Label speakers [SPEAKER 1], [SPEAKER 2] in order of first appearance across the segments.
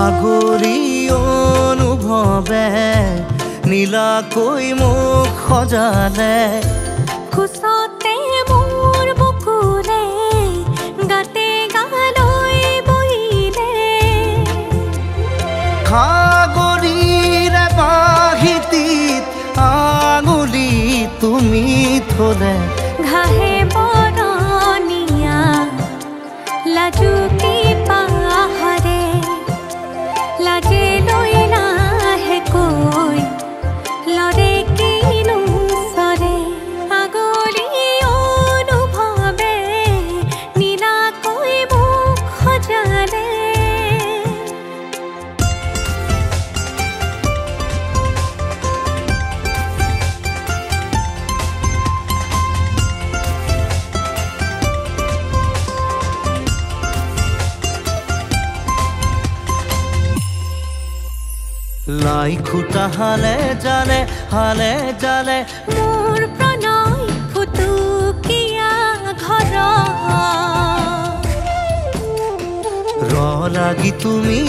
[SPEAKER 1] সাগৰী অনুভৱে নীলাকৈ মোক সজালে
[SPEAKER 2] খুচতে মোৰ বুকুৰে গাতে গালৈ বহিলে
[SPEAKER 1] সাগৰীৰে বাহিতিত আঙুলি তুমি থলে
[SPEAKER 2] ঘাহে বৰণীয়া লাজুকী পাহাৰে লাজে লৈ লাহেকৈ লৰে কিনো চৰে আগলি অনুভৱে নীলাকৈ মোক সজালে
[SPEAKER 1] লাই খুটা হালে জালে
[SPEAKER 2] মোৰ প্ৰণয় ফুটুকীয়া ঘৰ
[SPEAKER 1] ৰ লাগি তুমি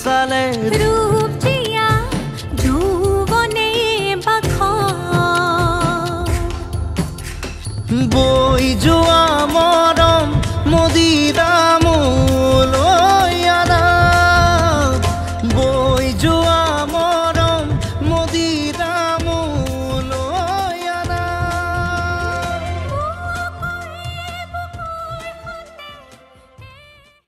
[SPEAKER 1] চালে
[SPEAKER 2] ৰূপ